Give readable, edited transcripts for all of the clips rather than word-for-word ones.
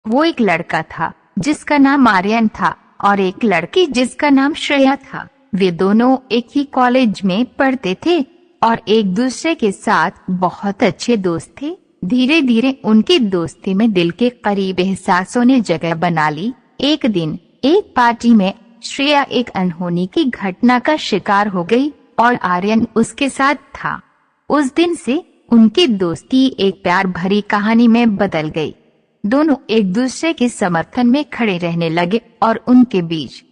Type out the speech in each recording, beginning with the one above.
वो एक लड़का था जिसका नाम आर्यन था और एक लड़की जिसका नाम श्रेया था। वे दोनों एक ही कॉलेज में पढ़ते थे और एक दूसरे के साथ बहुत अच्छे दोस्त थे। धीरे धीरे उनकी दोस्ती में दिल के करीब एहसासों ने जगह बना ली। एक दिन एक पार्टी में श्रेया एक अनहोनी की घटना का शिकार हो गई और आर्यन उसके साथ था। उस दिन से उनकी दोस्ती एक प्यार भरी कहानी में बदल गई। दोनों एक दूसरे के समर्थन में खड़े रहने लगे और उनके बीच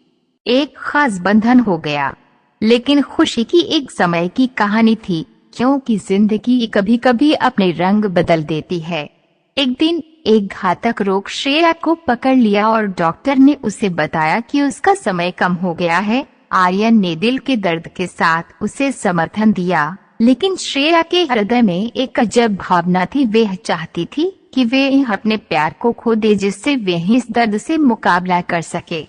एक खास बंधन हो गया। लेकिन खुशी की एक समय की कहानी थी, क्योंकि जिंदगी कभी कभी अपने रंग बदल देती है। एक दिन एक घातक रोग श्रेया को पकड़ लिया और डॉक्टर ने उसे बताया कि उसका समय कम हो गया है। आर्यन ने दिल के दर्द के साथ उसे समर्थन दिया, लेकिन श्रेया के हृदय में एक अजब भावना थी। वह चाहती थी कि वे अपने प्यार को खो दे, जिससे वे इस दर्द से मुकाबला कर सके।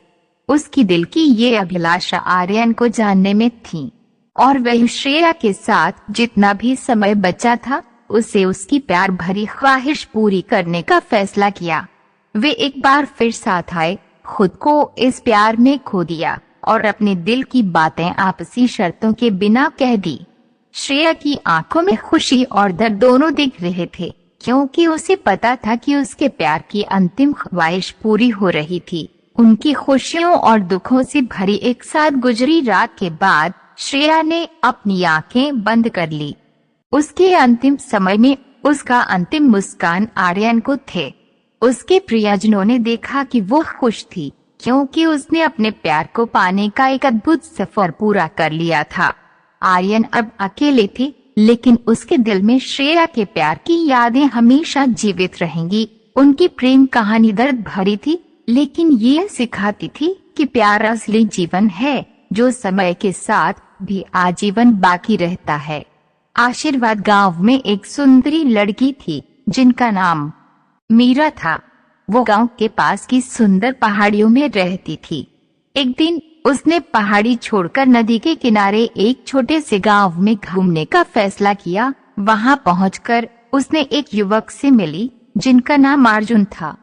उसकी दिल की ये अभिलाषा आर्यन को जानने में थी और वह श्रेया के साथ जितना भी समय बचा था उसे उसकी प्यार भरी ख्वाहिश पूरी करने का फैसला किया। वे एक बार फिर साथ आए, खुद को इस प्यार में खो दिया और अपने दिल की बातें आपसी शर्तों के बिना कह दी। श्रेया की आंखों में खुशी और दर्द दोनों दिख रहे थे, क्योंकि उसे पता था कि उसके प्यार की अंतिम ख्वाहिश पूरी हो रही थी। उनकी खुशियों और दुखों से भरी एक साथ गुजरी रात के बाद श्रेया ने अपनी आंखें बंद कर ली। उसके अंतिम समय में उसका अंतिम मुस्कान आर्यन को थे। उसके प्रियजनों ने देखा कि वो खुश थी, क्योंकि उसने अपने प्यार को पाने का एक अद्भुत सफर पूरा कर लिया था। आर्यन अब अकेले थे, लेकिन उसके दिल में श्रेया के प्यार की यादें हमेशा जीवित रहेंगी। उनकी प्रेम कहानी दर्द भरी थी, लेकिन ये सिखाती थी कि प्यार असली जीवन है, जो समय के साथ भी आजीवन बाकी रहता है। आशीर्वाद गांव में एक सुंदरी लड़की थी जिनका नाम मीरा था। वो गांव के पास की सुंदर पहाड़ियों में रहती थी। एक दिन उसने पहाड़ी छोड़कर नदी के किनारे एक छोटे से गांव में घूमने का फैसला किया। वहां पहुंचकर उसने एक युवक से मिली जिनका नाम अर्जुन था।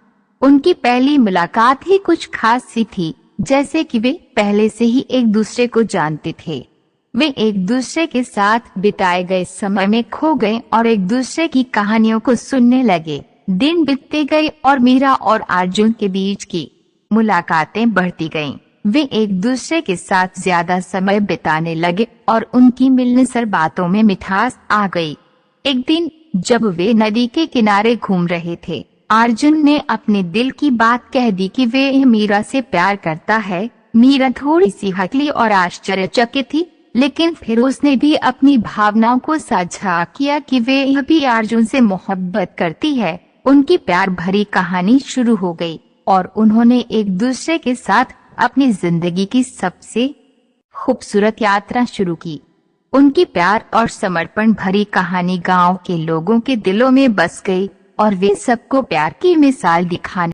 उनकी पहली मुलाकात ही कुछ खास सी थी, जैसे कि वे पहले से ही एक दूसरे को जानते थे। वे एक दूसरे के साथ बिताए गए समय में खो गए और एक दूसरे की कहानियों को सुनने लगे। दिन बीतते गए और मीरा और अर्जुन के बीच की मुलाकातें बढ़ती गईं। वे एक दूसरे के साथ ज्यादा समय बिताने लगे और उनकी मिलनसार बातों में मिठास आ गई। एक दिन जब वे नदी के किनारे घूम रहे थे, अर्जुन ने अपने दिल की बात कह दी कि वे मीरा से प्यार करता है। मीरा थोड़ी सी हकली और आश्चर्यचकित थी, लेकिन फिर उसने भी अपनी भावनाओं को साझा किया कि वे भी अर्जुन से मोहब्बत करती है। उनकी प्यार भरी कहानी शुरू हो गई और उन्होंने एक दूसरे के साथ अपनी जिंदगी की सबसे खूबसूरत यात्रा शुरू की। उनकी प्यार और समर्पण भरी कहानी गांव के लोगों के दिलों में बस गई और वे सबको प्यार की मिसाल दिखाने